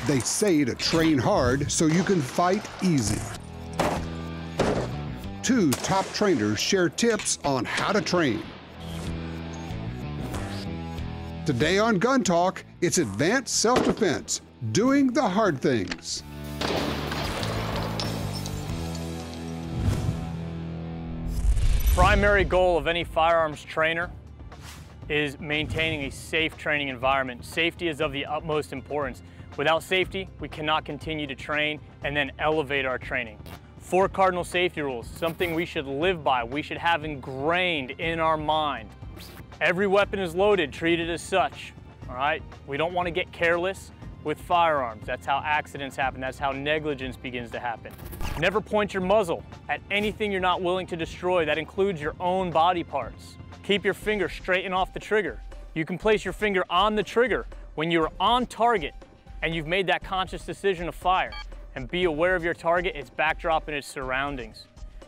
They say to train hard so you can fight easy. Two top trainers share tips on how to train. Today on Gun Talk, it's advanced self-defense, doing the hard things. Primary goal of any firearms trainer is maintaining a safe training environment. Safety is of the utmost importance. Without safety, we cannot continue to train and then elevate our training. 4 cardinal safety rules, something we should live by, we should have ingrained in our mind. Every weapon is loaded, treated as such, all right? We don't want to get careless with firearms. That's how accidents happen. That's how negligence begins to happen. Never point your muzzle at anything you're not willing to destroy. That includes your own body parts. Keep your finger straight and off the trigger. You can place your finger on the trigger when you're on target and you've made that conscious decision to fire. And be aware of your target, its backdrop, and its surroundings.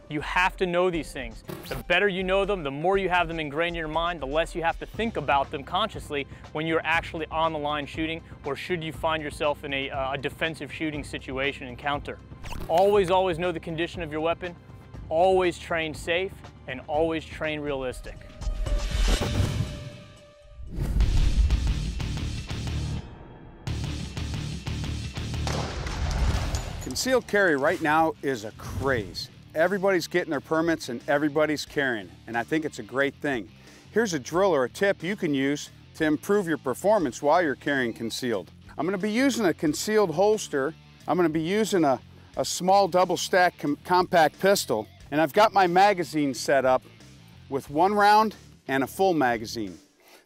You have to know these things. The better you know them, the more you have them ingrained in your mind, the less you have to think about them consciously when you're actually on the line shooting, or should you find yourself in a defensive shooting situation encounter. Always, always know the condition of your weapon, always train safe, and always train realistic. Concealed carry right now is a craze. Everybody's getting their permits and everybody's carrying, and I think it's a great thing. Here's a drill or a tip you can use to improve your performance while you're carrying concealed. I'm going to be using a concealed holster. I'm going to be using a small double stack compact pistol, and I've got my magazine set up with 1 round and a full magazine.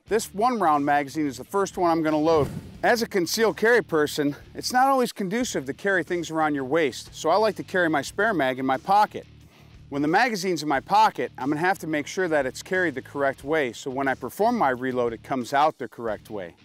This 1 round magazine is the first one I'm going to load. As a concealed carry person, it's not always conducive to carry things around your waist, so I like to carry my spare mag in my pocket. When the magazine's in my pocket, I'm going to have to make sure that it's carried the correct way, so when I perform my reload, it comes out the correct way.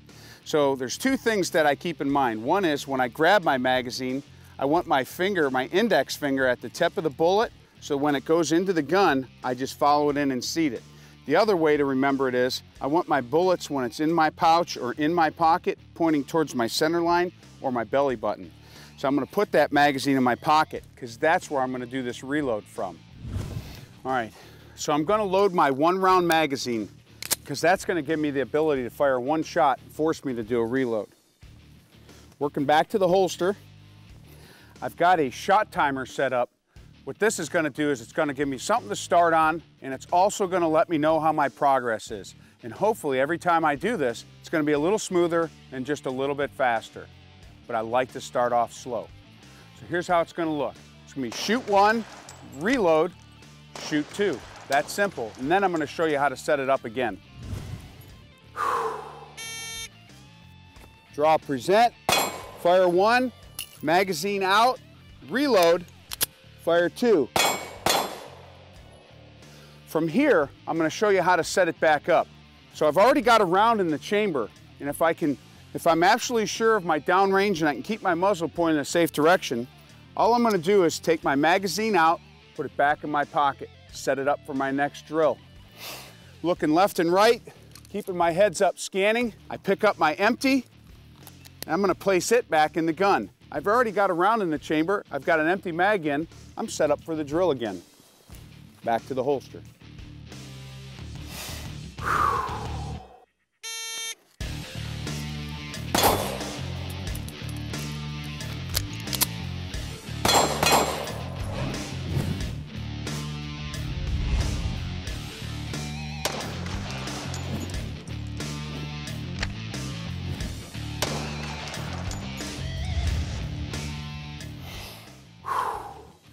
So there's 2 things that I keep in mind. One is when I grab my magazine, I want my finger, my index finger, at the tip of the bullet, so when it goes into the gun, I just follow it in and seat it. The other way to remember it is, I want my bullets when it's in my pouch or in my pocket, pointing towards my center line or my belly button. So I'm going to put that magazine in my pocket because that's where I'm going to do this reload from. All right, so I'm going to load my 1 round magazine because that's going to give me the ability to fire 1 shot and force me to do a reload. Working back to the holster, I've got a shot timer set up. What this is going to do is it's going to give me something to start on, and it's also going to let me know how my progress is. And hopefully every time I do this, it's going to be a little smoother and just a little bit faster. But I like to start off slow. So here's how it's going to look. It's going to be shoot 1, reload, shoot 2. That's simple. And then I'm going to show you how to set it up again. Draw, present, fire 1, magazine out, reload, fire 2. From here, I'm going to show you how to set it back up. So I've already got a round in the chamber, and if I'm absolutely sure of my downrange and I can keep my muzzle pointed in a safe direction, all I'm going to do is take my magazine out, put it back in my pocket, set it up for my next drill. Looking left and right, keeping my heads up scanning, I pick up my empty, and I'm going to place it back in the gun. I've already got a round in the chamber, I've got an empty mag in, I'm set up for the drill again. Back to the holster.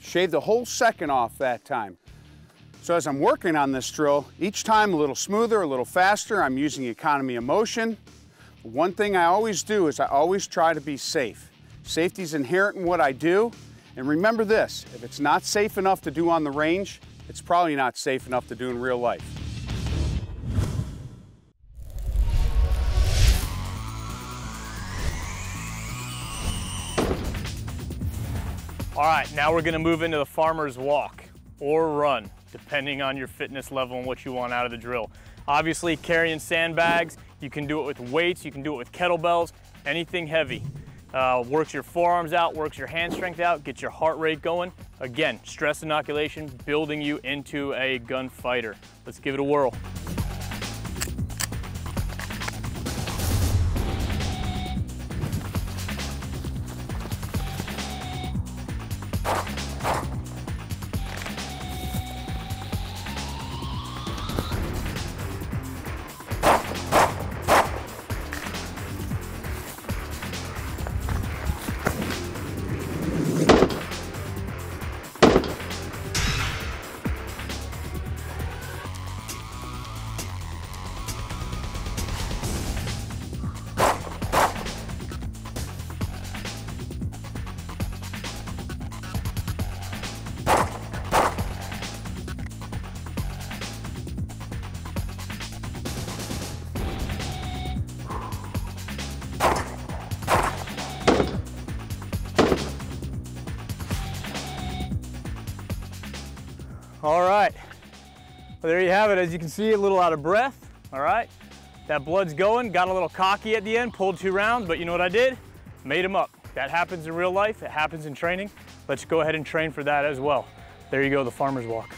Shaved the whole second off that time. So as I'm working on this drill, each time a little smoother, a little faster, I'm using economy of motion. One thing I always do is I always try to be safe. Safety is inherent in what I do. And remember this, if it's not safe enough to do on the range, it's probably not safe enough to do in real life. All right, now we're gonna move into the farmer's walk or run, depending on your fitness level and what you want out of the drill. Obviously, carrying sandbags, you can do it with weights, you can do it with kettlebells, anything heavy. Works your forearms out, works your hand strength out, gets your heart rate going. Again, stress inoculation, building you into a gunfighter. Let's give it a whirl. All right, well, there you have it. As you can see, a little out of breath, all right? That blood's going, got a little cocky at the end, pulled 2 rounds, but you know what I did? Made them up. That happens in real life, it happens in training. Let's go ahead and train for that as well. There you go, the farmer's walk.